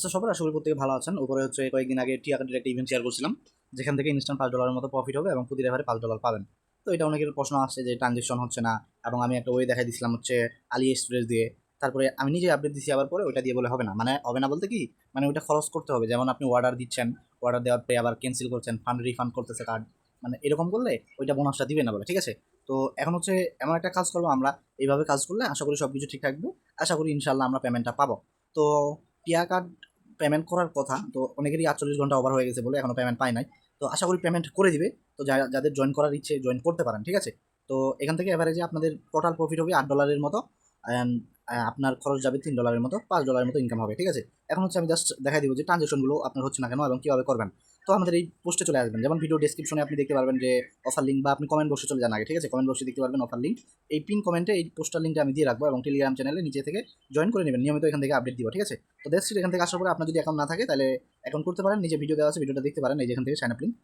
সবার আশা করি প্রত্যেকে ভালো আছেন। উপরে হচ্ছে কয়েকদিন আগে টিয়াকাটির একটা ইভেন্ট শেয়ার করছিলাম, যেখান থেকে ইনস্ট্যান্ট $5 মতো প্রফিট হবে এবং প্রতি রেফারে $5 পাবেন। তো এটা অনেকের প্রশ্ন আসছে যে ট্রানজেকশন হচ্ছে না, এবং আমি একটা ওয়ে দেখাই দিয়েছিলাম হচ্ছে আলি এক্সপ্রেস দিয়ে। তারপরে আমি নিজে আপডেট দিচ্ছি আবার, পরে ওইটা দিয়ে বলে হবে না, মানে হবে না বলতে কি, মানে ওইটা খরচ করতে হবে। যেমন আপনি অর্ডার দিচ্ছেন, অর্ডার দেওয়ার পরে আবার ক্যান্সেল করছেন, ফান্ড রিফান্ড করতেছে কার্ড, মানে এরকম করলে ওইটা বোনাসটা দিবে না বলে, ঠিক আছে। তো এখন হচ্ছে এমন একটা কাজ করবো আমরা, এইভাবে কাজ করলে আশা করি সব কিছু ঠিক থাকবে। আশা করি ইনশাল্লাহ আমরা পেমেন্টটা পাবো। তো টিয়া কার্ড পেমেন্ট করার কথা, তো অনেকেরই 48 ঘন্টা ওভার হয়ে গেছে বলে এখনো পেমেন্ট পায় নাই। তো আশা করি পেমেন্ট করে দিবে। তো যাদের জয়েন করার ইচ্ছে জয়েন করতে পারেন, ঠিক আছে। তো এখান থেকে এভারেজে আপনাদের টোটাল প্রফিট হবে $8 মতো, অ্যান্ড আপনার খরচ যাবে $3 মতো, $5 মতো ইনকাম হবে, ঠিক আছে। এখন হচ্ছে আমি জাস্ট দেখাই দিব যে ট্রানজেকশনগুলো আপনার হচ্ছে না কেন এবং কীভাবে করবেন। তো আমাদের এই পোস্টে চলে আসবেন, যেমন ভিডিও ডেসক্রিপশনে আপনি দেখতে পারবেন যে অফার লিঙ্ক, বা আপনি কমেন্ট বক্সে চলে যান আগে, ঠিক আছে। কমেন্ট বক্সে দেখতে পারবেন অফার লিঙ্ক। এই পিন কমেন্টে এই পোস্টার লিঙ্কটা আমি দিয়ে রাখবো, এবং টেলিগ্রাম চ্যানেলে নিচে থেকে জয়েন করে নেবেন, নিয়মিত এখান থেকে আপডেট দিব, ঠিক আছে। তো দ্যাটস ইট। এখান থেকে আসার পরে আপনার যদি অ্যাকাউন্ট না থাকে তাহলে অ্যাকাউন্ট করতে পারেন, নিচে ভিডিও দেওয়া আছে, ভিডিওটা দেখতে পারেন, এই যেখান থেকে সাইন আপ লিঙ্ক।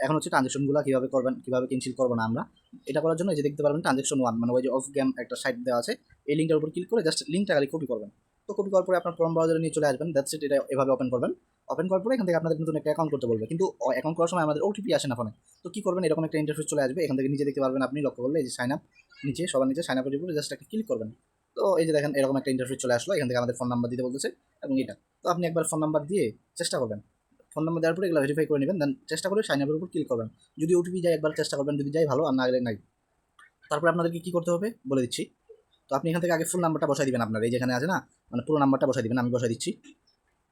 এখন হচ্ছে ট্রানজেকশনগুলো কীভাবে করবেন, কীভাবে ক্যান্সেল করবো না আমরা, এটা করার জন্য এই যে দেখতে পারবেন ট্রানজেকশন ওয়ান, মানে ওই যে অফ গেম একটা সাইট দেওয়া আছে, এই লিঙ্কটার উপর ক্লিক করে জাস্ট লিঙ্কটা খালি কপি করবেন। তো কপি করার পরে আপনার ক্রোম ব্রাউজারে নিয়ে চলে আসবেন, দ্যাটস ইট। এটা এভাবে ওপেন করবেন। ওপেন করার পরে এখান থেকে আপনাদের নতুন একটা অ্যাকাউন্ট করতে বলবে, কিন্তু অ্যাকাউন্ট করার সময় আমাদের ওটিপি আসে না ফোনে। তো কী করবেন, এরকম একটা ইন্টারফেস চলে আসবে, এখান থেকে নিচে দেখতে পারবেন, আপনি লক্ষ্য করলে এই যে সাইন আপ, নিচে সবার নিচে সাইন আপের উপরে জাস্ট একটা ক্লিক করবেন। তো এই যে দেখেন এরকম একটা ইন্টারফেস চলে আসলো, এখান থেকে আমাদের ফোন নাম্বার দিতে বলতেছে এবং এটা। তো আপনি একবার ফোন নাম্বার দিয়ে চেষ্টা করবেন, ফোন নাম্বার দেওয়ার পরে এগুলো ভেরিফাই করে নেবেন, দেন চেষ্টা করে সাইন আপের উপর ক্লিক করবেন। যদি ওটিপি যায় একবার চেষ্টা করবেন, যদি যায় ভালো, আর না গেলে নাই। তারপরে আপনাদেরকে কী করতে হবে বলে দিচ্ছি। তো আপনি এখান থেকে আগে ফুল নাম্বারটা বসাই দিবেন, আপনার এই যেখানে আছে না, মানে পুরো নাম্বারটা বসাই দিবেন, আমি বসাই দিচ্ছি।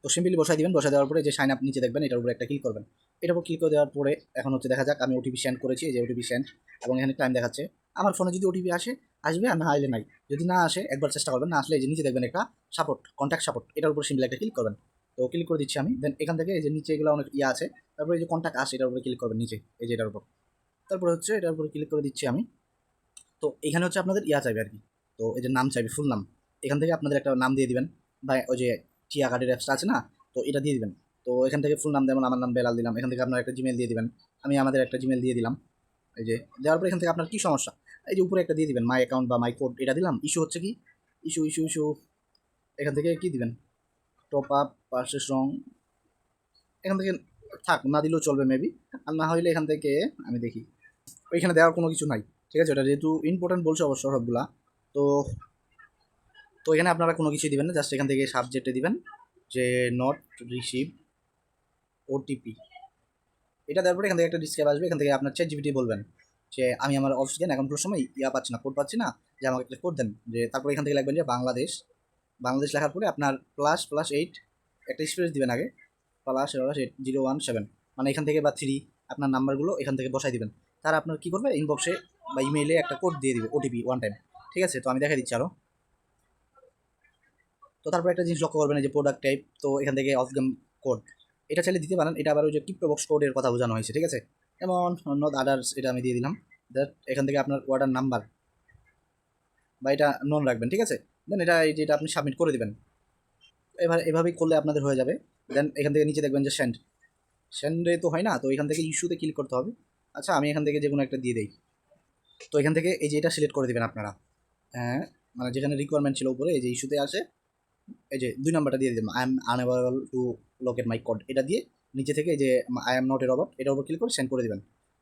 তো সিম্পলি বসাই দিবেন, বসাই দেওয়ার পরে যে সাইন আপ নিচে দেখবেন, এটার উপরে একটা ক্লিক করবেন। এটার উপর ক্লিক করে দেওয়ার পরে এখন হচ্ছে দেখা যাক, আমি ওটিপি সেন্ড করেছি, এই যে ওটিপি সেন্ড, এবং এখানে টাইম দেখাচ্ছে। আমার ফোনে যদি ওটিপি আসে আসবে, আর না আসলে নাই। যদি না আসে একবার চেষ্টা করবেন, না আসলে এই যে নিচে দেখবেন একটা সাপোর্ট, কন্ট্যাক্ট সাপোর্ট, এটার উপর সিম্পলি একটা ক্লিক করবেন। তো ক্লিক করে দিচ্ছি আমি, দেন এখান থেকে এই যে নিচে এগুলো অনেক ইয়ে আছে, তারপরে এই যে কন্ট্যাক্ট আসে এটার উপরে ক্লিক করবেন নিচে, এই যে এটার উপর। তারপরে হচ্ছে এটার উপরে ক্লিক করে দিচ্ছি আমি। তো এখানে হচ্ছে আপনাদের ইয়া চাইবে আর কি, তো এই যে নাম চাইবে, ফুল নাম। এখান থেকে আপনাদের একটা নাম দিয়ে দিবেন, বা ওই যে টিয়া কার্ডের অ্যাপসটা আছে না, তো এটা দিয়ে দিবেন। তো এখান থেকে ফুল নাম, যেমন আমার নাম বেলাল দিলাম, এখান থেকে আপনার একটা জিমেল দিয়ে দিবেন। আমি আমাদের একটা জিমেল দিয়ে দিলাম। এই যে দেওয়ার পরে এখান থেকে আপনার কী সমস্যা, এই যে উপরে একটা দিয়ে দিবেন মাই অ্যাকাউন্ট বা মাই কোড, এটা দিলাম। ইস্যু হচ্ছে কি, ইস্যু ইস্যু ইস্যু, এখান থেকে কী দিবেন, টপ আপ পার্সেস রং, এখান থেকে থাক, না দিলেও চলবে মেবি। আর না হইলে এখান থেকে আমি দেখি, ওইখানে দেওয়ার কোনো কিছু নাই, ঠিক আছে। ওটা যেহেতু ইম্পর্টেন্ট বলছে অবশ্য সবগুলা। তো তো এখানে আপনারা কোনো কিছু দিবেন না, জাস্ট এখান থেকে সাবজেক্টে দিবেন যে নট রিসিভ ওটিপি। এটা দেওয়ার পরে এখান থেকে একটা ডিসক্রাইব আসবে, এখান থেকে আপনার চ্যাট জিপিটি বলবেন যে আমি আমার অফিসিয়াল অ্যাকাউন্ট খোলার সময় ইয়া পাচ্ছি না, কোড পাচ্ছি না, যে আমাকে একটা কোড দেন। যে তারপরে এখান থেকে লিখবেন যে বাংলাদেশ, বাংলাদেশ লেখার পরে আপনার ++8 একটা স্পেস দিবেন আগে, ++8 017, মানে এখান থেকে বা 3 আপনার নাম্বারগুলো এখান থেকে বসাই দিবেন। তারা আপনার কী করবে, ইনবক্সে বা ইমেইলে একটা কোড দিয়ে দিবে, ওটিপি ওয়ান টাইম, ঠিক আছে। তো আমি দেখা দিচ্ছি আরও। তো তারপর একটা জিনিস লক্ষ্য করবেন, এই যে প্রোডাক্ট টাইপ, তো এখান থেকে অফ গেম কোড, এটা চাইলে দিতে পারেন। এটা আবার ওই যে ক্রিপ্টো বক্স কোডের কথা বোঝানো হয়েছে, ঠিক আছে। যেমন নট আদার্স, এটা আমি দিয়ে দিলাম। দ্যাট এখান থেকে আপনার অর্ডার নাম্বার বা এটা নন রাখবেন, ঠিক আছে। দেন এটা এই যে এটা আপনি সাবমিট করে দেবেন। এভাবেই করলে আপনাদের হয়ে যাবে। দেন এখান থেকে নিচে দেখবেন যে সেন্ডে তো হয় না, তো এখান থেকে ইস্যুতে ক্লিক করতে হবে। আচ্ছা আমি এখান থেকে যে কোনো একটা দিয়ে দিই। তো এখান থেকে এই যে এটা সিলেক্ট করে দেবেন আপনারা, হ্যাঁ, মানে যেখানে রিকোয়ারমেন্ট ছিল উপরে, এই যে ইস্যুতে আসে, এই যে 2 নাম্বারটা দিয়ে দিলাম, I am unable to locate my code, এটা দিয়ে নিচে থেকে এই যে I am not a robot, এটার উপর ক্লিক করে সেন্ড করে দেবেন।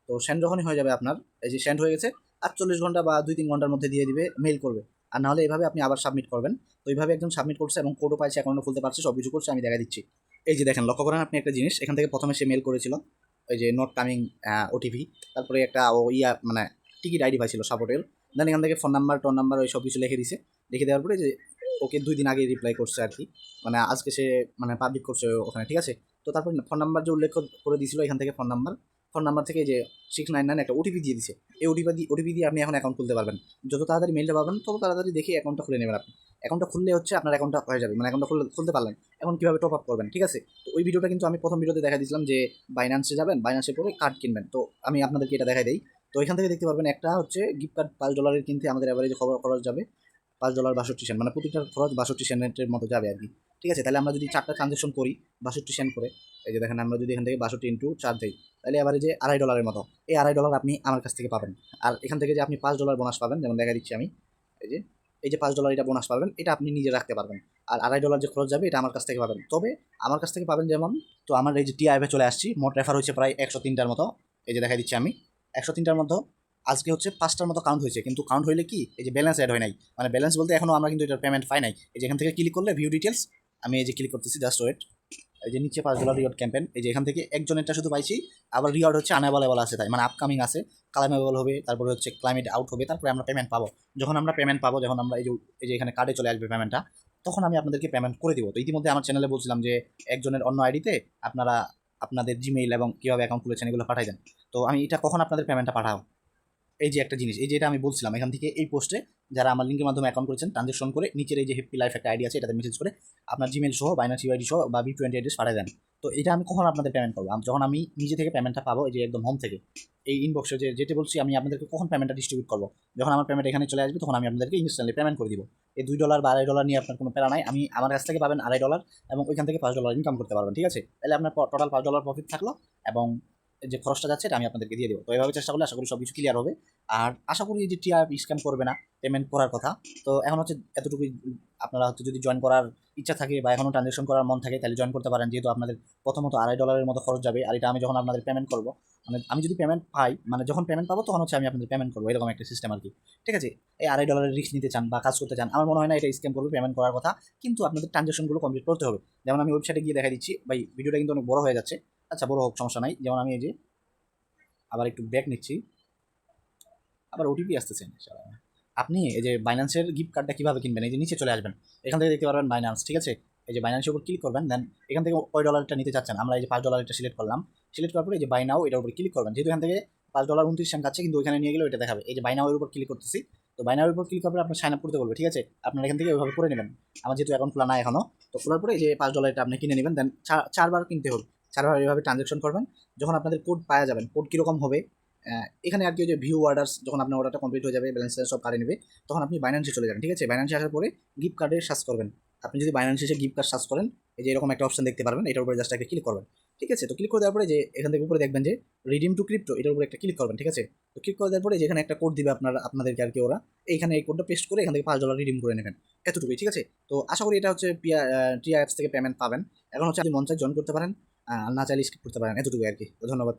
তো সেন্ড যখনই হয়ে যাবে আপনার, এই যে সেন্ড হয়ে গেছে, 48 ঘন্টা বা 2-3 ঘন্টার মধ্যে দিয়ে দিবে, মেইল করবে। আর নাহলে এইভাবে আপনি আবার সাবমিট করবেন। তো এইভাবে একজন সাবমিট করছে এবং কোডও পাইছে, অ্যাকাউন্টও খুলতে পারছে, সব কিছু করছে, আমি দেখা দিচ্ছি। এই যে দেখেন, লক্ষ্য করেন আপনি একটা জিনিস, এখান থেকে প্রথমে সে মেল করেছিল ওই যে নট কামিং ওটিপি, তারপরে একটা ও ইয়া মানে টিকিট আইডি পাইছিল সাপোর্টের। দেন এখান থেকে ফোন নাম্বার টোন নাম্বার ওই সব কিছু লিখে দিছে। লিখে দেওয়ার পরে যে ওকে 2 দিন আগে রিপ্লাই করছে আর কি, মানে আজকে সে মানে পাবলিক করছে ওখানে, ঠিক আছে। তো তারপর ফোন নাম্বার যে উল্লেখ করে দিয়েছিল, এখান থেকে ফোন নাম্বার থেকে যে 699 একটা ওটিপি দিয়ে দিছে। এই ওটিপি দিয়ে আপনি এখন অ্যাকাউন্ট খুলতে পারবেন। যত তাড়াতাড়ি মেলটা পাবেন তত তাড়াতাড়ি দেখে অ্যাকাউন্টটা খুলে নেবেন আপনি। অ্যাকাউন্টটা খুললে হচ্ছে আপনার অ্যাকাউন্টটা হয়ে যাবে, মানে অ্যাকাউন্টটা খুলতে পারলেন। এখন কীভাবে টপ আপ করবেন, ঠিক আছে। তো ওই ভিডিওটা কিন্তু আমি প্রথম ভিডিওতে দেখা দিয়েছিলাম যে বাইন্যান্সে যাবেন, বাইন্যান্সে পরে কার্ড কিনবেন। তো আমি আপনাদেরকে এটা দেখাই দিই। তো এখান থেকে দেখতে পারবেন একটা হচ্ছে গিফট কার্ড $5 কিনতে আমাদের অ্যাভারেজে খরচ যাবে $5 62 সেন্ট, মানে প্রতিটা খরচ 62 সেন্টের মতো যাবে আর কি, ঠিক আছে। তাহলে আমরা যদি 4টা ট্রানজাকশন করি 62 সেন্ট করে, এই যে দেখেন আমরা যদি এখান থেকে 62 × 4 দিই, তাহলে এভারেজে $2.5 মতো, এই $2.5 আপনি আমার কাছ থেকে পাবেন। আর এখান থেকে যে আপনি $5 বোনাস পাবেন, যেমন দেখা দিচ্ছি আমি, এই যে এই যে $5 এটা বোনাস পাবেন, এটা আপনি নিজে রাখতে পারবেন। আর $2.5 যে খরচ যাবে এটা আমার কাছ থেকে পাবেন। তবে আমার কাছ থেকে পাবেন যেমন, তো আমার এই যে টিআইএফে চলে আসছি, মোট রেফার হয়েছে প্রায় 103টার মতো। এই যে দেখা দিচ্ছি আমি 103টার মতো, আজকে হচ্ছে 5টার মতো কাউন্ট হয়েছে, কিন্তু কাউন্ট হইলে কি এই যে ব্যালেন্স অ্যাড হয় নাই, মানে ব্যালেন্স বলতে এখনো আমরা কিন্তু এটার পেমেন্ট পাই নাই। এই যে এখান থেকে ক্লিক করলে ভিউ ডিটেলস, আমি এই যে ক্লিক করতেছি, জাস্ট ওয়েট। এই যে নিচে $5 রিওয়ার্ড ক্যাম্পেন, এই যে এখান থেকে একজনেরটা শুধু পাইছি, আবার রিওয়ার্ড হচ্ছে আনঅ্যাভেলেবল আছে, তাই মানে আপকামিং আছে, ক্লাইমেবল হবে, তারপরে হচ্ছে ক্লাইমেট আউট হবে, তারপরে আমরা পেমেন্ট পাবো। যখন আমরা পেমেন্ট পাবো, যখন আমরা এই যে এখানে কার্ডে চলে আসবে পেমেন্টটা, তখন আমি আপনাদেরকে পেমেন্ট করে দিব। তো ইতিমধ্যে আমার চ্যানেলে বলছিলাম যে একজনের অন্য আইডিতে আপনারা আপনাদের জিমেইল এবং কীভাবে অ্যাকাউন্ট খুলেছেন এগুলো পাঠাই দেন। তো আমি এটা কখন আপনাদের পেমেন্টটা পাঠাবো, এই যে একটা জিনিস, এই যে এটা আমি বলছিলাম এখান থেকে এই পোস্টে যারা আমার লিঙ্কের মাধ্যমে অ্যাকাউন্ট করেছেন, ট্রানজেকশন করে নিচের এই যে হ্যাপি লাইফ একটা আইডি আছে, এটাতে মেসেজ করে আপনার জিমেল সহ, বাইনান্স ইউআইডি সহ বা B20 অ্যাড্রেস পাঠিয়ে দেন। তো এটা আমি কখন আপনাদের পেমেন্ট করবো, যখন আমি নিজে থেকে পেমেন্টটা পাবো, এই যে একদম হোম থেকে এই ইনবক্সে যেটা বলছি, আমি আপনাদেরকে কখন পেমেন্টটা ডিস্ট্রিবিউট করবো, যখন আমার পেমেন্ট এখানে চলে আসবে, তখন আমি আপনাদেরকে ইনস্ট্যান্টলি পেমেন্ট করে দিব। এই $2 বা $2.5 নিয়ে আপনার কোনো প্যারা নাই, আমি আমার কাছ থেকে পাবেন $2.5 এবং ওইখান থেকে $5 ইনকাম করতে পারবেন, ঠিক আছে? তাহলে আপনার টোটাল $5 প্রফিট থাকলো, এবং যে খরচটা যাচ্ছে এটা আমি আপনাদেরকে দিয়ে দেবো। তো এইভাবে চেষ্টা করলে আশা করি সব কিছু ক্লিয়ার হবে। আর আশা করি যে টিআর স্ক্যাম করবে না, পেমেন্ট করার কথা। তো এখন হচ্ছে এতটুকুই, আপনারা হচ্ছে যদি জয়েন করার ইচ্ছা থাকে বা এখনও ট্রানজেকশন করার মন থাকে, তাহলে জয়েন করতে পারেন, যেহেতু আপনাদের প্রথমত $2.5 মতো খরচ যাবে, আর এটা আমি যখন আপনাদের পেমেন্ট করবো, মানে আমি যদি পেমেন্ট পাই, মানে যখন পেমেন্ট পাবো তখন হচ্ছে আমি আপনাদের পেমেন্ট করবো, এরকম একটা সিস্টেম আর কি, ঠিক আছে? এই $2.5 রিস্ক নিতে চান বা কাজ করতে চান, আমার মনে হয় না এটা স্ক্যাম করবে, পেমেন্ট করার কথা, কিন্তু আপনাদের ট্রানজেকশনগুলো কমপ্লিট করতে হবে। যেমন আমি ওয়েবসাইটে গিয়ে দেখা দিচ্ছি, ভাই ভিডিওটা কিন্তু অনেক বড় হয়ে যাচ্ছে, আচ্ছা বড় হোক সমস্যা নাই। যেমন আমি এই যে আবার একটু ব্যাক নিচ্ছি, আবার ওটিপি আসতেছে। আপনি এই যে বাইন্যান্সের গিফট কার্ডটা কীভাবে কিনবেন, এই যে নিচে চলে আসবেন, এখান থেকে দেখতে পারবেন বাইন্যান্স, ঠিক আছে? এই যে বাইন্যান্সের উপর ক্লিক করবেন, দেন এখান থেকে কয় ডলারটা নিতে চাচ্ছেন, আমরা এই যে $5 সিলেক্ট করলাম, সিলেক্ট করার পরে এই যে বাই নাও এটার উপর ক্লিক করবেন, যেহেতু এখান থেকে $5.29 আছে, কিন্তু ওইখানে নিয়ে গেলে ওইটা দেখাবে। এই যে বাই নাও এর উপর ক্লিক করতেছি, তো বাই নাও এর উপর ক্লিক করার পরে আপনার সাইন আপ করতে বলবে, ঠিক আছে? আপনার এখান থেকে ওইভাবে করে নেবেন। আমার যেহেতু অ্যাকাউন্ট খোলা না এখনো, তো খোলার পরে এই যে $5 আপনি কিনে নেবেন, দেন 4বার কিনতে হবে, 4বার এইভাবে ট্রানজাকশন করবেন। যখন আপনাদের কোড পাওয়া যাবেন, কোড কীরকম হবে, এখানে আর কি যে ভিউ অর্ডার্স, যখন আপনার অর্ডারটা কমপ্লিট হয়ে যাবে, ব্যালেন্স সব কাটে নেবে, তখন আপনি বাইন্যান্সে চলে যাবেন, ঠিক আছে? বাইন্যান্সে আসার পরে গিফট কার্ডের সার্চ করবেন। আপনি যদি বাইন্যান্সে এসে গিফট কার্ড সার্চ করেন, এই যে এরকম একটা অপশন দেখতে পারবেন, এটার উপরে জাস্ট একটা ক্লিক করবেন, ঠিক আছে? তো ক্লিক করে দেওয়ার পরে যে এখান থেকে উপরে দেখবেন যে রিডিম টু ক্রিপ্টো, এটার উপরে একটা ক্লিক করবেন, ঠিক আছে? তো ক্লিক করে দেওয়ার পরে যেখানে একটা কোড দিবে আপনাদেরকে আর কি ওরা, এইখানে এই কোডটা পেস্ট করে এখান থেকে $5 রিডিম করে নেবেন, এতটুকুই, ঠিক আছে? তো আশা করি এটা হচ্ছে টিয়া অ্যাপস থেকে পেমেন্ট পাবেন। এখন হচ্ছে আপনি মন চাই জয়েন করতে পারেন, আর না চাইলে স্কিপ করতে পারেন, এতটুকুই আর কি। তো ধন্যবাদ।